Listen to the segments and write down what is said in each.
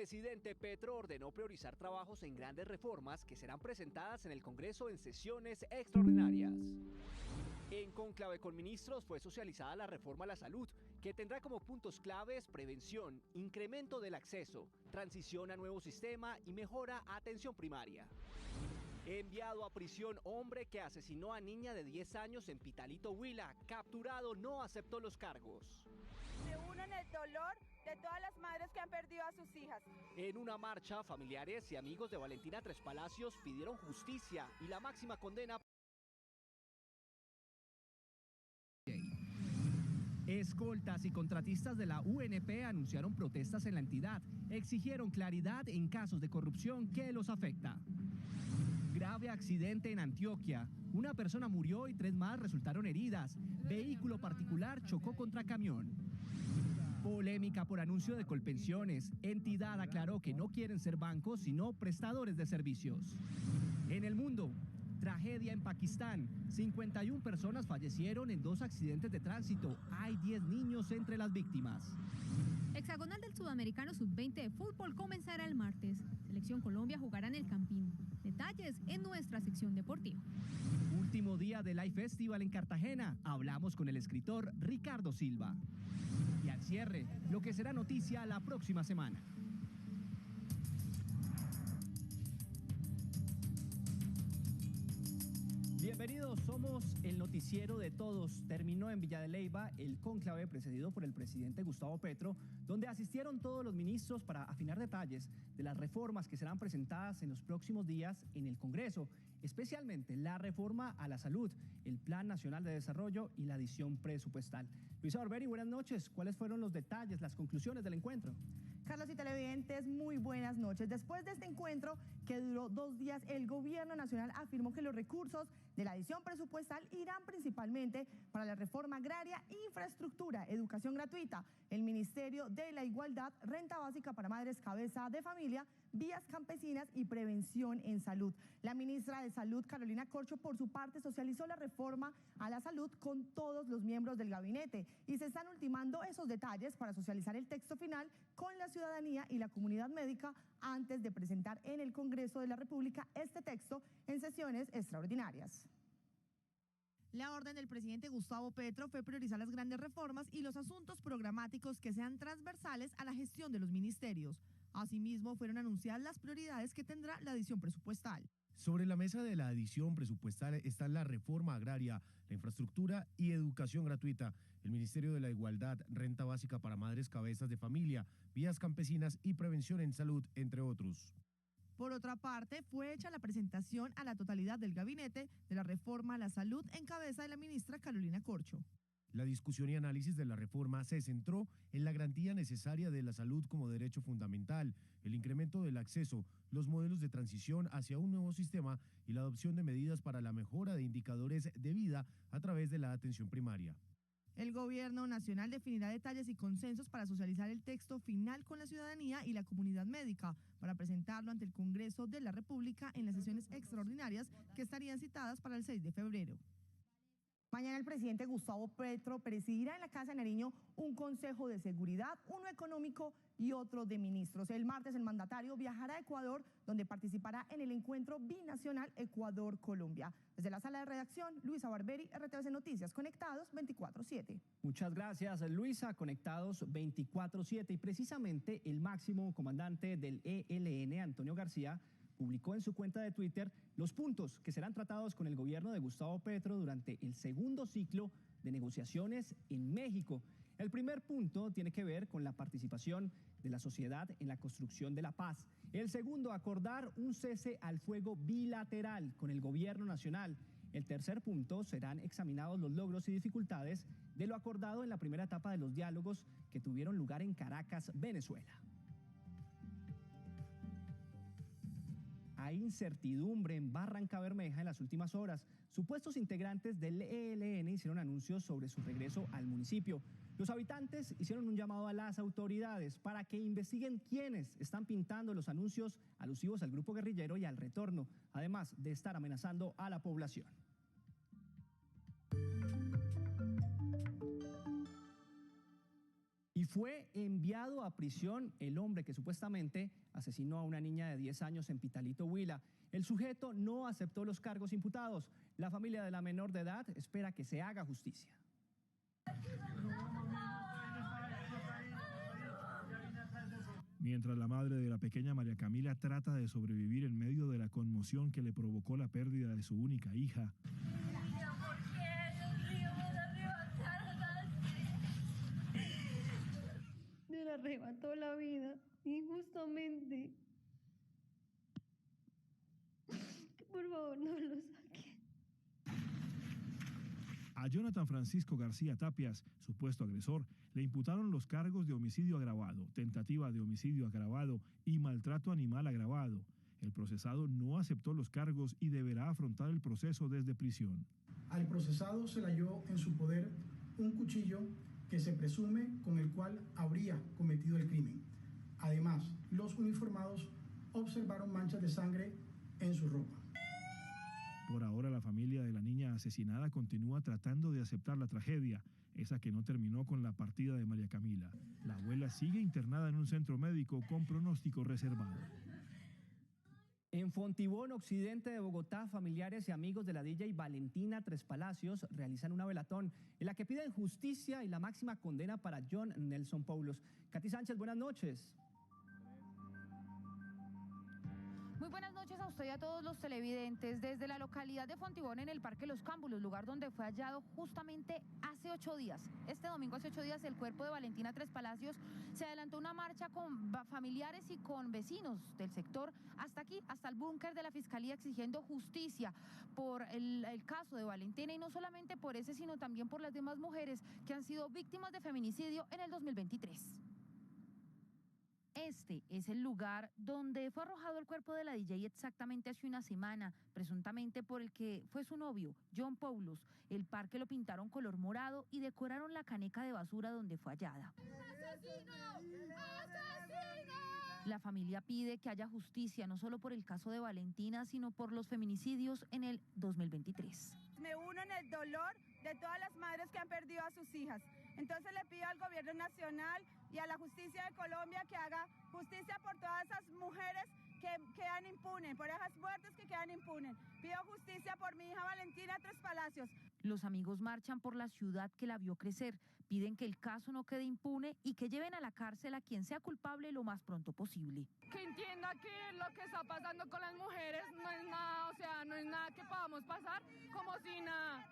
presidente Petro ordenó priorizar trabajos en grandes reformas que serán presentadas en el Congreso en sesiones extraordinarias. En cónclave con ministros fue socializada la reforma a la salud, que tendrá como puntos claves prevención, incremento del acceso, transición a nuevo sistema y mejora a atención primaria. Enviado a prisión hombre que asesinó a niña de 10 años en Pitalito, Huila, capturado no aceptó los cargos. Se unen el dolor de todas las madres que han perdido a sus hijas. En una marcha, familiares y amigos de Valentina Tres Palacios pidieron justicia y la máxima condena. Escoltas y contratistas de la UNP anunciaron protestas en la entidad. Exigieron claridad en casos de corrupción que los afecta. Grave accidente en Antioquia. Una persona murió y 3 más resultaron heridas. Vehículo particular chocó contra camión. Polémica por anuncio de Colpensiones. Entidad aclaró que no quieren ser bancos, sino prestadores de servicios. En el mundo, tragedia en Pakistán. 51 personas fallecieron en 2 accidentes de tránsito. Hay 10 niños entre las víctimas. Hexagonal del Sudamericano Sub-20 de fútbol comenzará el martes. Selección Colombia jugará en el Campín. Detalles en nuestra sección deportiva. Último día del Live Festival en Cartagena. Hablamos con el escritor Ricardo Silva. Y al cierre, lo que será noticia la próxima semana. Bienvenidos, somos el noticiero de todos. Terminó en Villa de Leyva el cónclave presidido por el presidente Gustavo Petro, donde asistieron todos los ministros para afinar detalles de las reformas que serán presentadas en los próximos días en el Congreso, especialmente la reforma a la salud, el Plan Nacional de Desarrollo y la adición presupuestal. Luisa Barberi, buenas noches. ¿Cuáles fueron los detalles, las conclusiones del encuentro? Carlos y televidentes, muy buenas noches. Después de este encuentro, que duró 2 días, el Gobierno Nacional afirmó que los recursos de la adición presupuestal irán principalmente para la reforma agraria, infraestructura, educación gratuita, el Ministerio de la Igualdad, renta básica para madres cabeza de familia, vías campesinas y prevención en salud. La ministra de Salud, Carolina Corcho, por su parte, socializó la reforma a la salud con todos los miembros del gabinete y se están ultimando esos detalles para socializar el texto final con la ciudadanía y la comunidad médica antes de presentar en el Congreso de la República este texto en sesiones extraordinarias. La orden del presidente Gustavo Petro fue priorizar las grandes reformas y los asuntos programáticos que sean transversales a la gestión de los ministerios. Asimismo, fueron anunciadas las prioridades que tendrá la adición presupuestal. Sobre la mesa de la adición presupuestal están la reforma agraria, la infraestructura y educación gratuita, el Ministerio de la Igualdad, renta básica para madres cabezas de familia, vías campesinas y prevención en salud, entre otros. Por otra parte, fue hecha la presentación a la totalidad del gabinete de la reforma a la salud en cabeza de la ministra Carolina Corcho. La discusión y análisis de la reforma se centró en la garantía necesaria de la salud como derecho fundamental, el incremento del acceso, los modelos de transición hacia un nuevo sistema y la adopción de medidas para la mejora de indicadores de vida a través de la atención primaria. El Gobierno Nacional definirá detalles y consensos para socializar el texto final con la ciudadanía y la comunidad médica, para presentarlo ante el Congreso de la República en las sesiones extraordinarias que estarían citadas para el 6 de febrero. Mañana el presidente Gustavo Petro presidirá en la Casa de Nariño un consejo de seguridad, uno económico y otro de ministros. El martes el mandatario viajará a Ecuador, donde participará en el encuentro binacional Ecuador-Colombia. Desde la sala de redacción, Luisa Barberi, RTVC Noticias, conectados 24/7. Muchas gracias, Luisa, conectados 24/7. Y precisamente el máximo comandante del ELN, Antonio García, publicó en su cuenta de Twitter los puntos que serán tratados con el gobierno de Gustavo Petro durante el segundo ciclo de negociaciones en México. El primer punto tiene que ver con la participación de la sociedad en la construcción de la paz. El segundo, acordar un cese al fuego bilateral con el gobierno nacional. El tercer punto, serán examinados los logros y dificultades de lo acordado en la primera etapa de los diálogos que tuvieron lugar en Caracas, Venezuela. Hay incertidumbre en Barrancabermeja en las últimas horas. Supuestos integrantes del ELN hicieron anuncios sobre su regreso al municipio. Los habitantes hicieron un llamado a las autoridades para que investiguen quiénes están pintando los anuncios alusivos al grupo guerrillero y al retorno, además de estar amenazando a la población. Y fue enviado a prisión el hombre que supuestamente asesinó a una niña de 10 años en Pitalito, Huila. El sujeto no aceptó los cargos imputados. La familia de la menor de edad espera que se haga justicia. Mientras la madre de la pequeña María Camila trata de sobrevivir en medio de la conmoción que le provocó la pérdida de su única hija. Me la arrebató la vida, injustamente. Que por favor no lo saquen. A Jonathan Francisco García Tapias, supuesto agresor, le imputaron los cargos de homicidio agravado, tentativa de homicidio agravado y maltrato animal agravado. El procesado no aceptó los cargos y deberá afrontar el proceso desde prisión. Al procesado se le halló en su poder un cuchillo que se presume con el cual habría cometido el crimen. Además, los uniformados observaron manchas de sangre en su ropa. Por ahora, la familia de la niña asesinada continúa tratando de aceptar la tragedia, esa que no terminó con la partida de María Camila. La abuela sigue internada en un centro médico con pronóstico reservado. En Fontibón, occidente de Bogotá, familiares y amigos de la DJ Valentina Tres Palacios realizan una velatón en la que piden justicia y la máxima condena para John Nelson Poulos. Katy Sánchez, buenas noches. Muy buenas noches a usted y a todos los televidentes. Desde la localidad de Fontibón, en el Parque Los Cámbulos, lugar donde fue hallado justamente hace 8 días. Este domingo, hace 8 días, el cuerpo de Valentina Tres Palacios, se adelantó una marcha con familiares y con vecinos del sector hasta aquí, hasta el búnker de la Fiscalía, exigiendo justicia por el caso de Valentina, y no solamente por ese, sino también por las demás mujeres que han sido víctimas de feminicidio en el 2023. Este es el lugar donde fue arrojado el cuerpo de la DJ exactamente hace una semana, presuntamente por el que fue su novio, John Poulos. El parque lo pintaron color morado y decoraron la caneca de basura donde fue hallada. ¡Asesino! ¡Asesino! La familia pide que haya justicia, no solo por el caso de Valentina, sino por los feminicidios en el 2023. Me uno en el dolor de todas las madres que han perdido a sus hijas. Entonces le pido al gobierno nacional y a la justicia de Colombia que haga justicia por todas esas mujeres que quedan impunes, por esas muertes que quedan impunes. Pido justicia por mi hija Valentina Tres Palacios. Los amigos marchan por la ciudad que la vio crecer, piden que el caso no quede impune y que lleven a la cárcel a quien sea culpable lo más pronto posible. Que entienda que lo que está pasando con las mujeres no es nada, o sea, no es nada que podamos pasar como si nada.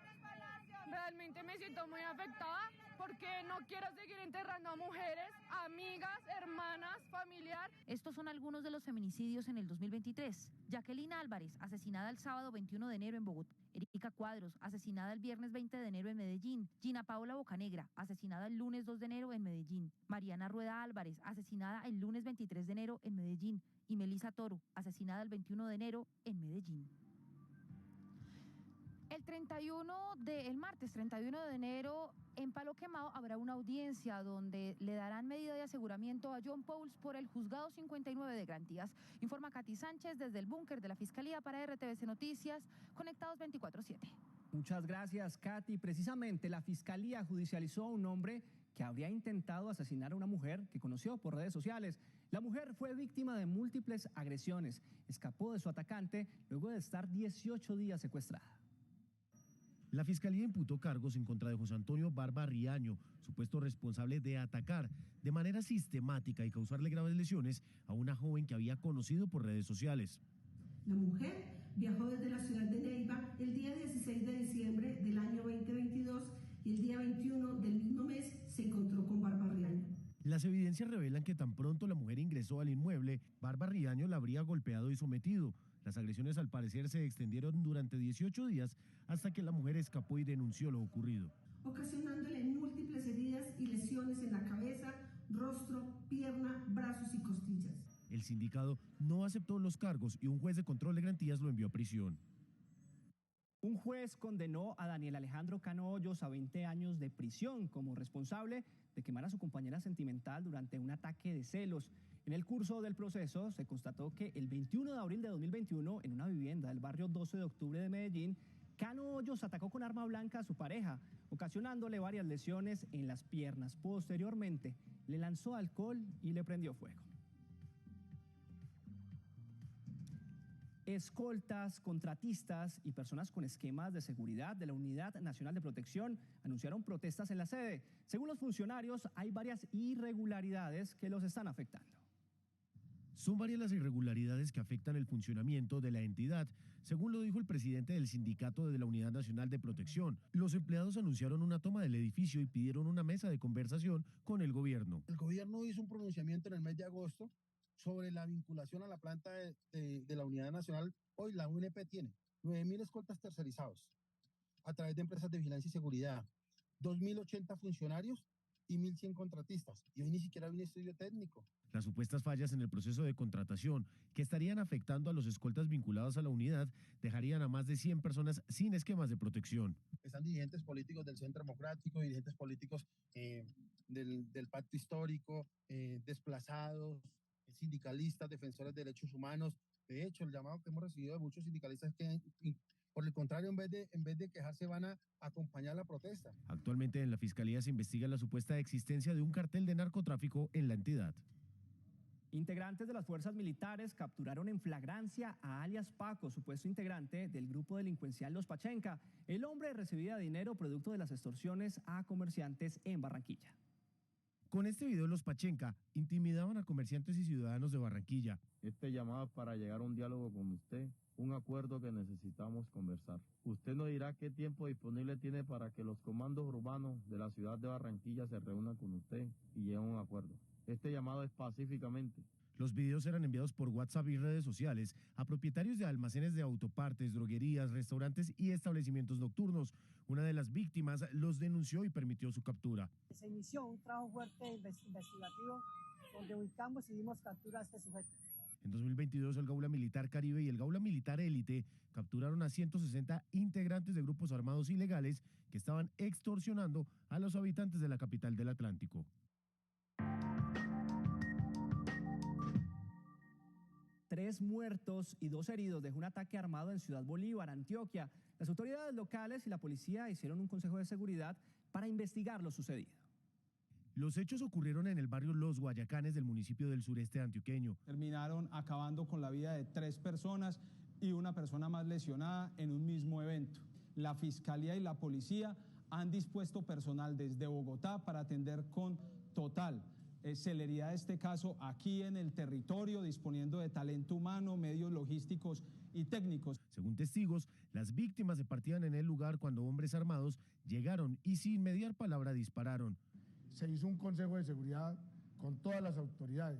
Realmente me siento muy afectada porque no quiero seguir enterrando a mujeres, amigas, hermanas, familiar. Estos son algunos de los feminicidios en el 2023. Jacqueline Álvarez, asesinada el sábado 21 de enero en Bogotá. Erika Cuadros, asesinada el viernes 20 de enero en Medellín. Gina Paola Bocanegra, asesinada el lunes 2 de enero en Medellín. Mariana Rueda Álvarez, asesinada el lunes 23 de enero en Medellín. Y Melissa Toro, asesinada el 21 de enero en Medellín. El martes 31 de enero, en Palo Quemado, habrá una audiencia donde le darán medida de aseguramiento a John Poulos por el juzgado 59 de Garantías. Informa Katy Sánchez desde el búnker de la Fiscalía para RTVC Noticias, conectados 24/7. Muchas gracias, Katy. Precisamente la Fiscalía judicializó a un hombre que habría intentado asesinar a una mujer que conoció por redes sociales. La mujer fue víctima de múltiples agresiones. Escapó de su atacante luego de estar 18 días secuestrada. La Fiscalía imputó cargos en contra de José Antonio Barba Riaño, supuesto responsable de atacar de manera sistemática y causarle graves lesiones a una joven que había conocido por redes sociales. La mujer viajó desde la ciudad de Neiva el día 16 de diciembre del año 2022 y el día 21 del mismo mes se encontró con Barba Riaño. Las evidencias revelan que tan pronto la mujer ingresó al inmueble, Barba Riaño la habría golpeado y sometido. Las agresiones al parecer se extendieron durante 18 días hasta que la mujer escapó y denunció lo ocurrido, ocasionándole múltiples heridas y lesiones en la cabeza, rostro, pierna, brazos y costillas. El sindicado no aceptó los cargos y un juez de control de garantías lo envió a prisión. Un juez condenó a Daniel Alejandro Cano Hoyos a 20 años de prisión como responsable de quemar a su compañera sentimental durante un ataque de celos. En el curso del proceso se constató que el 21 de abril de 2021, en una vivienda del barrio 12 de octubre de Medellín, Cano Hoyos atacó con arma blanca a su pareja, ocasionándole varias lesiones en las piernas. Posteriormente, le lanzó alcohol y le prendió fuego. Escoltas, contratistas y personas con esquemas de seguridad de la Unidad Nacional de Protección anunciaron protestas en la sede. Según los funcionarios, hay varias irregularidades que los están afectando. Son varias las irregularidades que afectan el funcionamiento de la entidad, según lo dijo el presidente del sindicato de la Unidad Nacional de Protección. Los empleados anunciaron una toma del edificio y pidieron una mesa de conversación con el gobierno. El gobierno hizo un pronunciamiento en el mes de agosto sobre la vinculación a la planta de la Unidad Nacional. Hoy la UNP tiene 9.000 escoltas tercerizados a través de empresas de vigilancia y seguridad, 2.080 funcionarios y 1.100 contratistas. Y hoy ni siquiera hay un estudio técnico. Las supuestas fallas en el proceso de contratación que estarían afectando a los escoltas vinculados a la unidad dejarían a más de 100 personas sin esquemas de protección. Están dirigentes políticos del Centro Democrático, dirigentes políticos del Pacto Histórico, desplazados, sindicalistas, defensores de derechos humanos. De hecho, el llamado que hemos recibido de muchos sindicalistas es que, por el contrario, en vez de quejarse, van a acompañar la protesta. Actualmente en la Fiscalía se investiga la supuesta existencia de un cartel de narcotráfico en la entidad. Integrantes de las fuerzas militares capturaron en flagrancia a alias Paco, supuesto integrante del grupo delincuencial Los Pachenca. El hombre recibía dinero producto de las extorsiones a comerciantes en Barranquilla. Con este video, los Pachenca intimidaban a comerciantes y ciudadanos de Barranquilla. Este llamado es para llegar a un diálogo con usted, un acuerdo que necesitamos conversar. Usted nos dirá qué tiempo disponible tiene para que los comandos urbanos de la ciudad de Barranquilla se reúnan con usted y lleguen a un acuerdo. Este llamado es pacíficamente. Los videos eran enviados por WhatsApp y redes sociales a propietarios de almacenes de autopartes, droguerías, restaurantes y establecimientos nocturnos. Una de las víctimas los denunció y permitió su captura. Se inició un trabajo fuerte investigativo donde ubicamos y dimos captura a este sujeto. En 2022, el Gaula Militar Caribe y el Gaula Militar Élite capturaron a 160 integrantes de grupos armados ilegales que estaban extorsionando a los habitantes de la capital del Atlántico. 3 muertos y 2 heridos dejó un ataque armado en Ciudad Bolívar, Antioquia. Las autoridades locales y la policía hicieron un consejo de seguridad para investigar lo sucedido. Los hechos ocurrieron en el barrio Los Guayacanes del municipio del sureste antioqueño. Terminaron acabando con la vida de 3 personas y una persona más lesionada en un mismo evento. La Fiscalía y la Policía han dispuesto personal desde Bogotá para atender con total celeridad este caso aquí en el territorio, disponiendo de talento humano, medios logísticos y técnicos. Según testigos, las víctimas se partían en el lugar cuando hombres armados llegaron y sin mediar palabra dispararon. Se hizo un consejo de seguridad con todas las autoridades,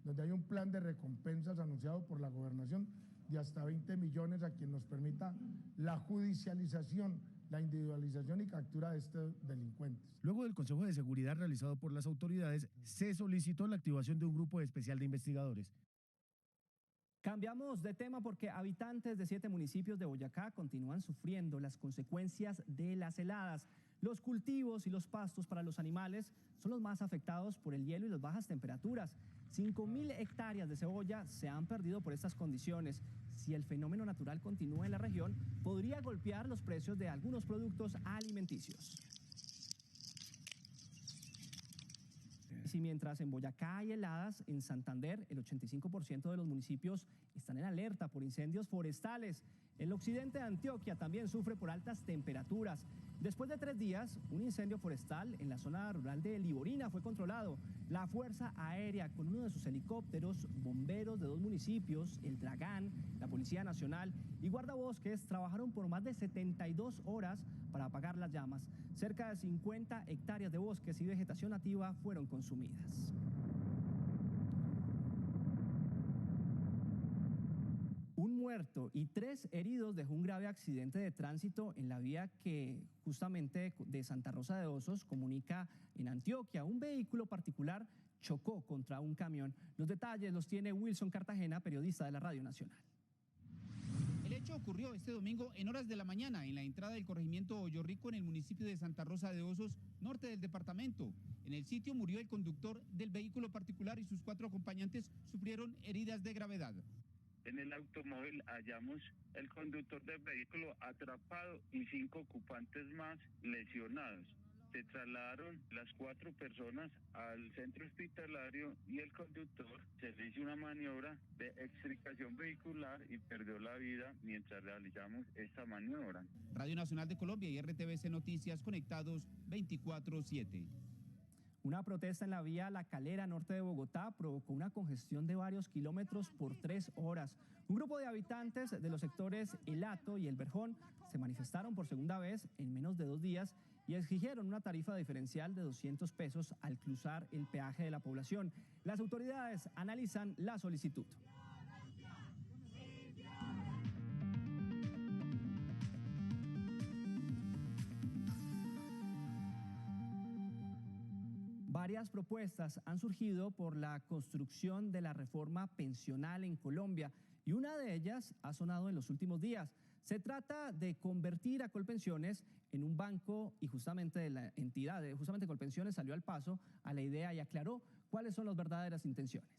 donde hay un plan de recompensas anunciado por la gobernación de hasta 20 millones a quien nos permita la judicialización, la individualización y captura de estos delincuentes. Luego del Consejo de Seguridad realizado por las autoridades, se solicitó la activación de un grupo especial de investigadores. Cambiamos de tema porque habitantes de 7 municipios de Boyacá continúan sufriendo las consecuencias de las heladas. Los cultivos y los pastos para los animales son los más afectados por el hielo y las bajas temperaturas. 5.000 hectáreas de cebolla se han perdido por estas condiciones. Si el fenómeno natural continúa en la región, podría golpear los precios de algunos productos alimenticios. Si mientras en Boyacá hay heladas, en Santander el 85% de los municipios están en alerta por incendios forestales. El occidente de Antioquia también sufre por altas temperaturas. Después de 3 días, un incendio forestal en la zona rural de Liborina fue controlado. La Fuerza Aérea, con uno de sus helicópteros, bomberos de 2 municipios, el Dragán, la Policía Nacional y guardabosques, trabajaron por más de 72 horas para apagar las llamas. Cerca de 50 hectáreas de bosques y vegetación nativa fueron consumidas. Un muerto y 3 heridos dejó un grave accidente de tránsito en la vía que justamente de Santa Rosa de Osos comunica en Antioquia. Un vehículo particular chocó contra un camión. Los detalles los tiene Wilson Cartagena, periodista de la Radio Nacional. El hecho ocurrió este domingo en horas de la mañana en la entrada del corregimiento Hoyo Rico en el municipio de Santa Rosa de Osos, norte del departamento. En el sitio murió el conductor del vehículo particular y sus 4 acompañantes sufrieron heridas de gravedad. En el automóvil hallamos el conductor del vehículo atrapado y 5 ocupantes más lesionados. Se trasladaron las 4 personas al centro hospitalario y el conductor se le hizo una maniobra de extricación vehicular y perdió la vida mientras realizamos esta maniobra. Radio Nacional de Colombia y RTVC Noticias conectados 24/7. Una protesta en la vía La Calera, norte de Bogotá, provocó una congestión de varios kilómetros por 3 horas. Un grupo de habitantes de los sectores El Hato y El Verjón se manifestaron por segunda vez en menos de 2 días y exigieron una tarifa diferencial de 200 pesos al cruzar el peaje de la población. Las autoridades analizan la solicitud. Varias propuestas han surgido por la construcción de la reforma pensional en Colombia y una de ellas ha sonado en los últimos días. Se trata de convertir a Colpensiones en un banco y justamente la entidad de Colpensiones salió al paso a la idea y aclaró cuáles son las verdaderas intenciones.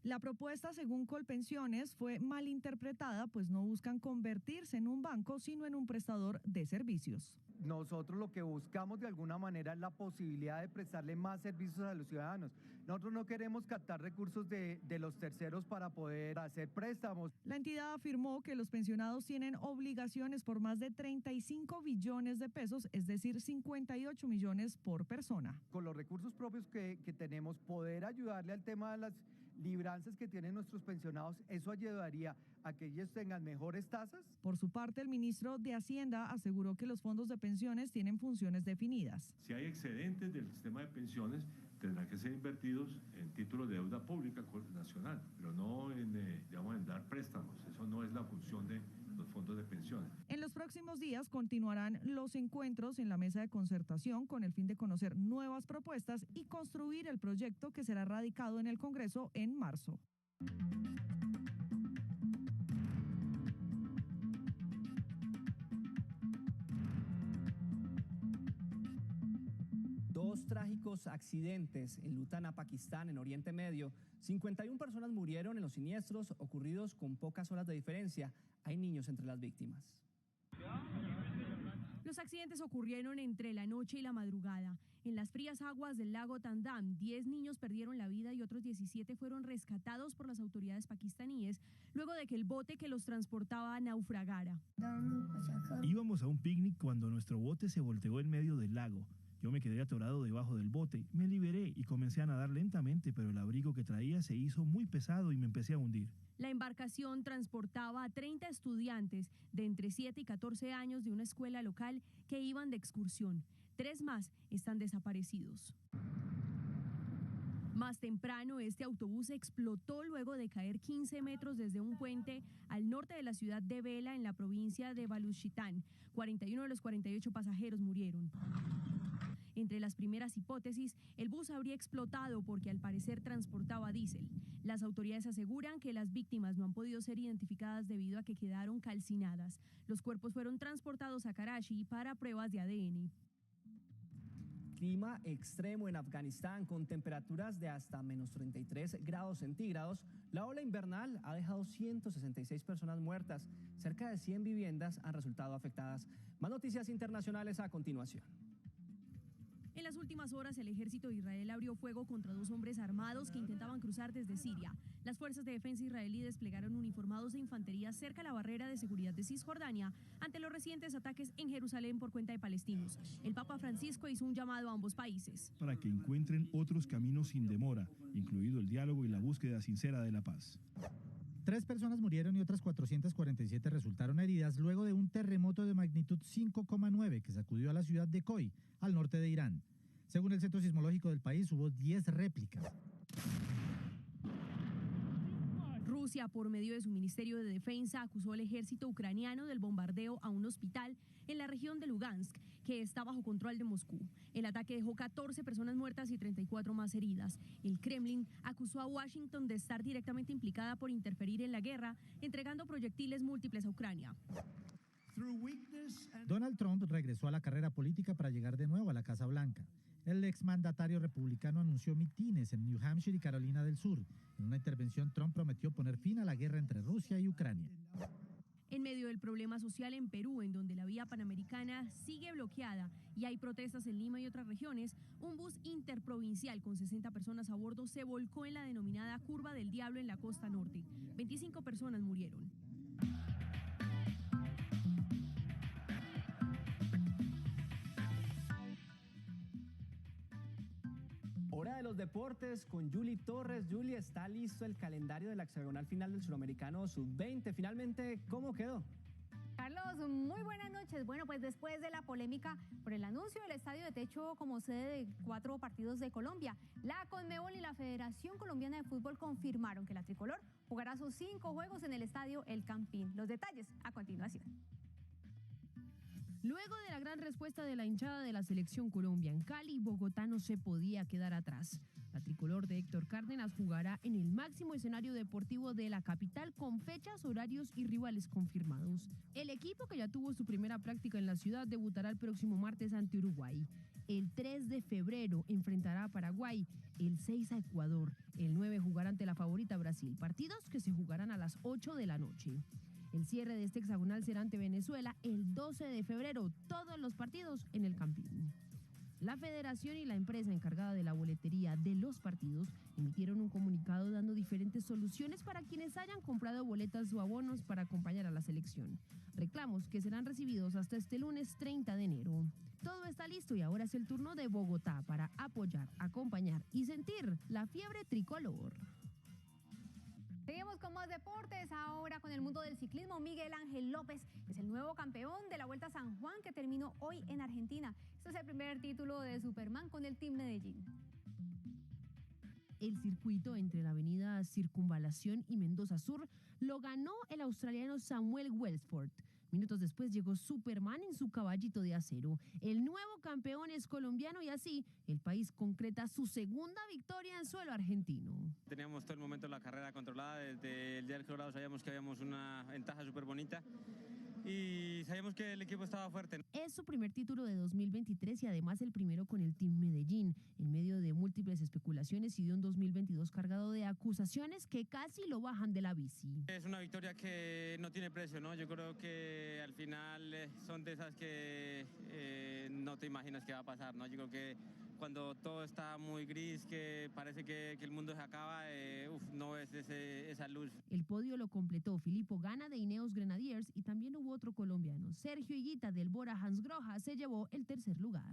La propuesta, según Colpensiones, fue malinterpretada, pues no buscan convertirse en un banco, sino en un prestador de servicios. Nosotros lo que buscamos de alguna manera es la posibilidad de prestarle más servicios a los ciudadanos. Nosotros no queremos captar recursos de los terceros para poder hacer préstamos. La entidad afirmó que los pensionados tienen obligaciones por más de 35 billones de pesos, es decir, 58 millones por persona. Con los recursos propios que tenemos, poder ayudarle al tema de las libranzas que tienen nuestros pensionados, eso ayudaría a que ellos tengan mejores tasas. Por su parte, el ministro de Hacienda aseguró que los fondos de pensiones tienen funciones definidas. Si hay excedentes del sistema de pensiones, tendrán que ser invertidos en títulos de deuda pública nacional, pero no en dar préstamos. Eso no es la función de los fondos de pensiones. En los próximos días continuarán los encuentros en la mesa de concertación con el fin de conocer nuevas propuestas y construir el proyecto que será radicado en el Congreso en marzo. Dos trágicos accidentes enlutan a Pakistán en Oriente Medio. 51 personas murieron en los siniestros ocurridos con pocas horas de diferencia. Hay niños entre las víctimas. Los accidentes ocurrieron entre la noche y la madrugada. En las frías aguas del lago Tandam, 10 niños perdieron la vida y otros 17 fueron rescatados por las autoridades pakistaníes luego de que el bote que los transportaba naufragara. Íbamos a un picnic cuando nuestro bote se volteó en medio del lago. Yo me quedé atorado debajo del bote, me liberé y comencé a nadar lentamente, pero el abrigo que traía se hizo muy pesado y me empecé a hundir. La embarcación transportaba a 30 estudiantes de entre 7 y 14 años de una escuela local que iban de excursión. 3 más están desaparecidos. Más temprano, este autobús explotó luego de caer 15 metros desde un puente al norte de la ciudad de Bela, en la provincia de Baluchistán. 41 de los 48 pasajeros murieron. Entre las primeras hipótesis, el bus habría explotado porque al parecer transportaba diésel. Las autoridades aseguran que las víctimas no han podido ser identificadas debido a que quedaron calcinadas. Los cuerpos fueron transportados a Karachi para pruebas de ADN. Clima extremo en Afganistán con temperaturas de hasta menos 33 grados centígrados. La ola invernal ha dejado 166 personas muertas. Cerca de 100 viviendas han resultado afectadas. Más noticias internacionales a continuación. En las últimas horas, el ejército de Israel abrió fuego contra 2 hombres armados que intentaban cruzar desde Siria. Las fuerzas de defensa israelí desplegaron uniformados de infantería cerca de la barrera de seguridad de Cisjordania ante los recientes ataques en Jerusalén por cuenta de palestinos. El Papa Francisco hizo un llamado a ambos países para que encuentren otros caminos sin demora, incluido el diálogo y la búsqueda sincera de la paz. 3 personas murieron y otras 447 resultaron heridas luego de un terremoto de magnitud 5,9 que sacudió a la ciudad de Khoi, al norte de Irán. Según el Centro Sismológico del país, hubo 10 réplicas. Rusia, por medio de su Ministerio de Defensa, acusó al ejército ucraniano del bombardeo a un hospital en la región de Lugansk, que está bajo control de Moscú. El ataque dejó 14 personas muertas y 34 más heridas. El Kremlin acusó a Washington de estar directamente implicada por interferir en la guerra, entregando proyectiles múltiples a Ucrania. Donald Trump regresó a la carrera política para llegar de nuevo a la Casa Blanca. El exmandatario republicano anunció mitines en New Hampshire y Carolina del Sur. En una intervención, Trump prometió poner fin a la guerra entre Rusia y Ucrania. En medio del problema social en Perú, en donde la vía panamericana sigue bloqueada y hay protestas en Lima y otras regiones, un bus interprovincial con 60 personas a bordo se volcó en la denominada Curva del Diablo en la costa norte. 25 personas murieron. Hora de los deportes con Yuli Torres. Yuli, está listo el calendario de la hexagonal final del Suramericano Sub-20. Finalmente, ¿cómo quedó? Carlos, muy buenas noches. Bueno, pues después de la polémica por el anuncio del estadio de techo como sede de 4 partidos de Colombia, la Conmebol y la Federación Colombiana de Fútbol confirmaron que la tricolor jugará sus 5 juegos en el estadio El Campín. Los detalles a continuación. Luego de la gran respuesta de la hinchada de la selección Colombia en Cali, Bogotá no se podía quedar atrás. La tricolor de Héctor Cárdenas jugará en el máximo escenario deportivo de la capital con fechas, horarios y rivales confirmados. El equipo, que ya tuvo su primera práctica en la ciudad, debutará el próximo martes ante Uruguay. El 3 de febrero enfrentará a Paraguay, el 6 a Ecuador, el 9 jugará ante la favorita Brasil, partidos que se jugarán a las 8 de la noche. El cierre de este hexagonal será ante Venezuela el 12 de febrero, todos los partidos en el Campín. La federación y la empresa encargada de la boletería de los partidos emitieron un comunicado dando diferentes soluciones para quienes hayan comprado boletas o abonos para acompañar a la selección. Reclamos que serán recibidos hasta este lunes 30 de enero. Todo está listo y ahora es el turno de Bogotá para apoyar, acompañar y sentir la fiebre tricolor. Seguimos con más deportes, ahora con el mundo del ciclismo. Miguel Ángel López es el nuevo campeón de la Vuelta a San Juan, que terminó hoy en Argentina. Este es el primer título de Superman con el Team Medellín. El circuito entre la avenida Circunvalación y Mendoza Sur lo ganó el australiano Samuel Welsford. Minutos después llegó Superman en su caballito de acero. El nuevo campeón es colombiano y así el país concreta su segunda victoria en suelo argentino. Teníamos todo el momento de la carrera controlada. Desde el día del Colorado sabíamos que habíamos una ventaja súper bonita y sabíamos que el equipo estaba fuerte. Es su primer título de 2023 y además el primero con el Team Medellín, en medio de múltiples especulaciones y de un 2022 cargado de acusaciones que casi lo bajan de la bici. Es una victoria que no tiene precio, ¿no? Yo creo que al final son de esas que no te imaginas qué va a pasar, ¿no? Yo creo que cuando todo está muy gris, que parece que el mundo se acaba, no ves esa luz. El podio lo completó Filippo Ganna de Ineos Grenadiers y también hubo otro colombiano. Sergio Higuita del Bora Hansgrohe se llevó el tercer lugar.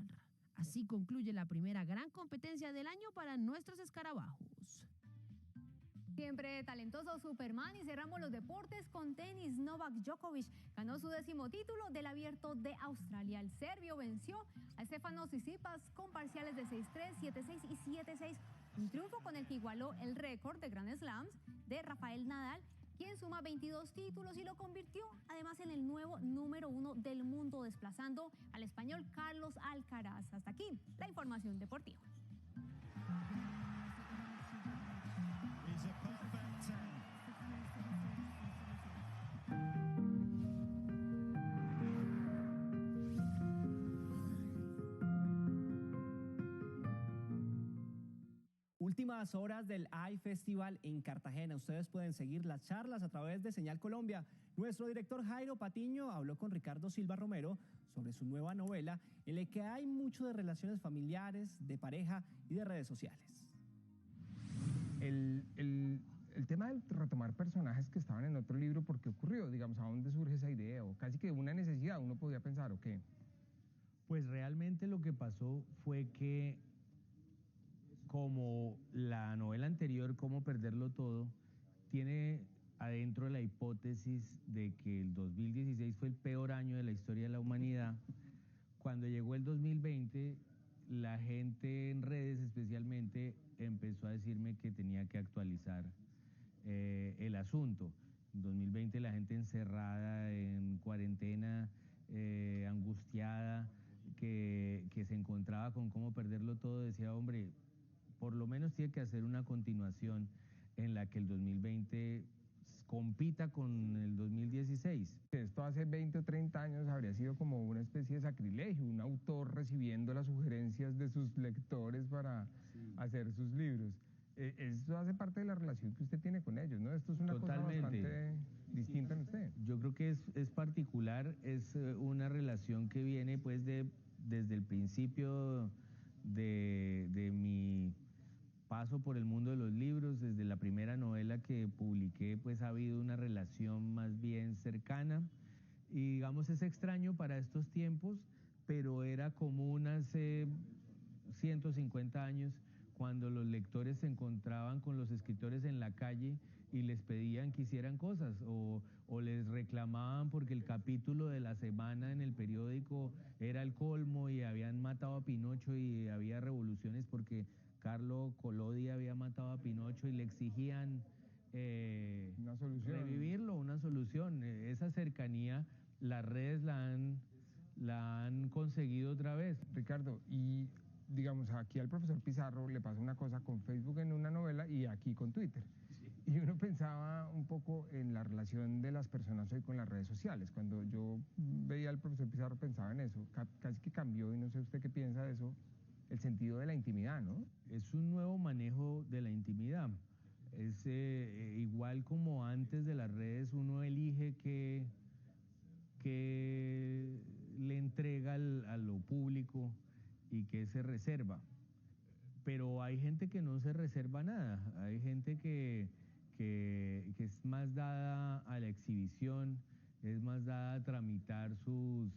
Así concluye la primera gran competencia del año para nuestros escarabajos. Siempre talentoso Superman, y cerramos los deportes con tenis. Novak Djokovic ganó su 10º título del Abierto de Australia. El serbio venció a Stefanos Tsitsipas con parciales de 6-3, 7-6 y 7-6. Un triunfo con el que igualó el récord de Grand Slams de Rafael Nadal, quien suma 22 títulos y lo convirtió además en el nuevo número 1 del mundo, desplazando al español Carlos Alcaraz. Hasta aquí la información deportiva. Últimas horas del iFestival en Cartagena. Ustedes pueden seguir las charlas a través de Señal Colombia. Nuestro director Jairo Patiño habló con Ricardo Silva Romero sobre su nueva novela, en la que hay mucho de relaciones familiares, de pareja y de redes sociales. El tema de retomar personajes que estaban en otro libro, ¿por qué ocurrió? Digamos, ¿a dónde surge esa idea? O casi que una necesidad, uno podía pensar, ¿o qué? Pues realmente lo que pasó fue que, como la novela anterior, Cómo perderlo todo, tiene adentro la hipótesis de que el 2016 fue el peor año de la historia de la humanidad. Cuando llegó el 2020, la gente en redes especialmente empezó a decirme que tenía que actualizar el asunto. En 2020 la gente encerrada en cuarentena, angustiada, que se encontraba con Cómo perderlo todo, decía, hombre, por lo menos tiene que hacer una continuación en la que el 2020 compita con el 2016. Esto hace 20 o 30 años habría sido como una especie de sacrilegio, un autor recibiendo las sugerencias de sus lectores para hacer sus libros. Esto hace parte de la relación que usted tiene con ellos, ¿no? Esto es una cosa bastante distinta en usted. Yo creo que es particular, es una relación que viene pues desde el principio de mi paso por el mundo de los libros. Desde la primera novela que publiqué pues ha habido una relación más bien cercana y digamos es extraño para estos tiempos, pero era común hace 150 años cuando los lectores se encontraban con los escritores en la calle y les pedían que hicieran cosas o les reclamaban porque el capítulo de la semana en el periódico era el colmo y habían matado a Pinocho y había revoluciones porque Carlo Collodi había matado a Pinocho y le exigían una solución. Revivirlo, una solución. Esa cercanía las redes la han conseguido otra vez. Ricardo, y digamos, aquí al profesor Pizarro le pasa una cosa con Facebook en una novela y aquí con Twitter. Y uno pensaba un poco en la relación de las personas hoy con las redes sociales. Cuando yo veía al profesor Pizarro pensaba en eso, casi que cambió, y no sé usted qué piensa de eso, el sentido de la intimidad, ¿no? Es un nuevo manejo de la intimidad. Es igual como antes de las redes uno elige que le entrega a lo público y que se reserva. Pero hay gente que no se reserva nada, hay gente que es más dada a la exhibición, es más dada a tramitar sus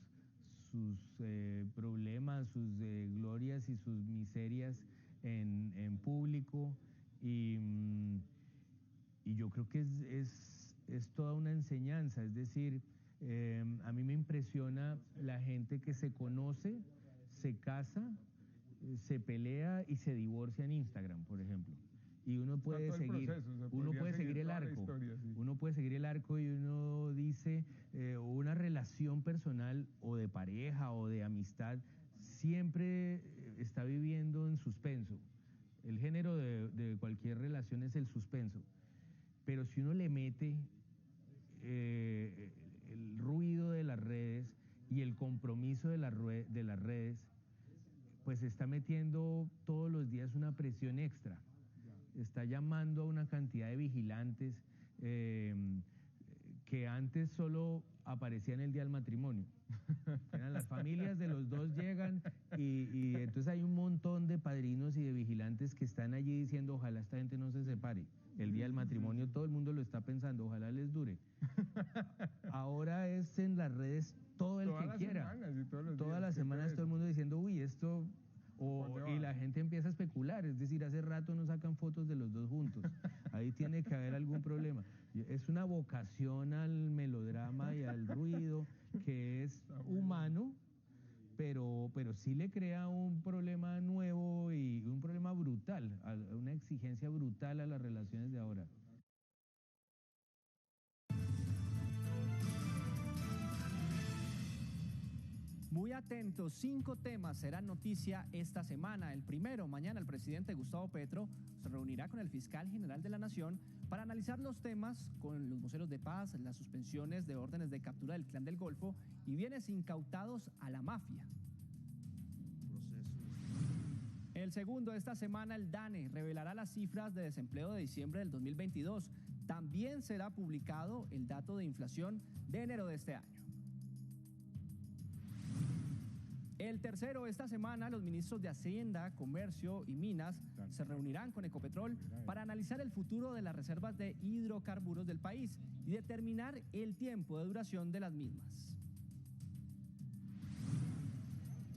problemas, sus glorias y sus miserias en público y yo creo que es toda una enseñanza, es decir, a mí me impresiona la gente que se conoce, se casa, se pelea y se divorcia en Instagram, por ejemplo. Y uno puede seguir el arco. Uno puede seguir el arco y uno dice una relación personal o de pareja o de amistad siempre está viviendo en suspenso. El género de cualquier relación es el suspenso. Pero si uno le mete el ruido de las redes y el compromiso de las redes, pues está metiendo todos los días una presión extra. Está llamando a una cantidad de vigilantes que antes solo aparecían el día del matrimonio. Eran las familias de los dos llegan y entonces hay un montón de padrinos y de vigilantes que están allí diciendo ojalá esta gente no se separe. El día del matrimonio todo el mundo lo está pensando, ojalá les dure. Ahora es en las redes todo el que quiera. Todas las semanas todo el mundo diciendo uy, esto... y la gente empieza a especular, es decir, hace rato no sacan fotos de los dos juntos, ahí tiene que haber algún problema. Es una vocación al melodrama y al ruido que es humano, pero sí le crea un problema nuevo y un problema brutal, una exigencia brutal a las relaciones de ahora. Muy atentos, 5 temas serán noticia esta semana. El primero, mañana el presidente Gustavo Petro se reunirá con el fiscal general de la Nación para analizar los temas con los voceros de paz, las suspensiones de órdenes de captura del Clan del Golfo y bienes incautados a la mafia. El segundo, esta semana el DANE revelará las cifras de desempleo de diciembre del 2022. También será publicado el dato de inflación de enero de este año. El tercero, esta semana los ministros de Hacienda, Comercio y Minas se reunirán con Ecopetrol para analizar el futuro de las reservas de hidrocarburos del país y determinar el tiempo de duración de las mismas.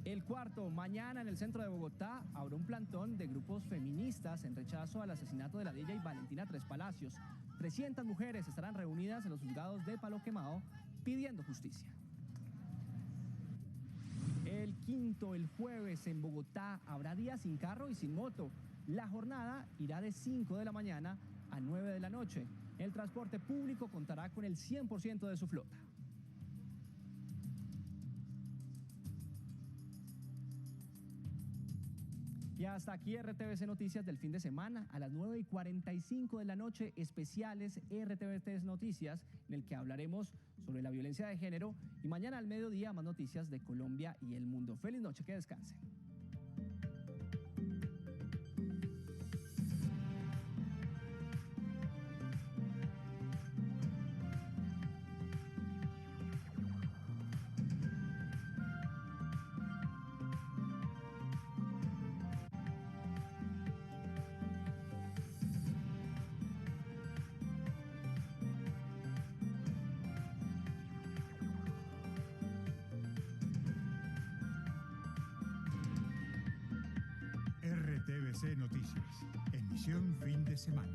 El cuarto, mañana en el centro de Bogotá habrá un plantón de grupos feministas en rechazo al asesinato de la DJ Valentina Tres Palacios. 300 mujeres estarán reunidas en los juzgados de Palo Quemado pidiendo justicia. El quinto, el jueves en Bogotá habrá día sin carro y sin moto. La jornada irá de 5 de la mañana a 9 de la noche. El transporte público contará con el 100% de su flota. Y hasta aquí RTBC Noticias del fin de semana. A las 9:45 de la noche, especiales RTBC Noticias, en el que hablaremos sobre la violencia de género. Y mañana al mediodía, más noticias de Colombia y el mundo. Feliz noche, que descansen. TVC Noticias, emisión fin de semana.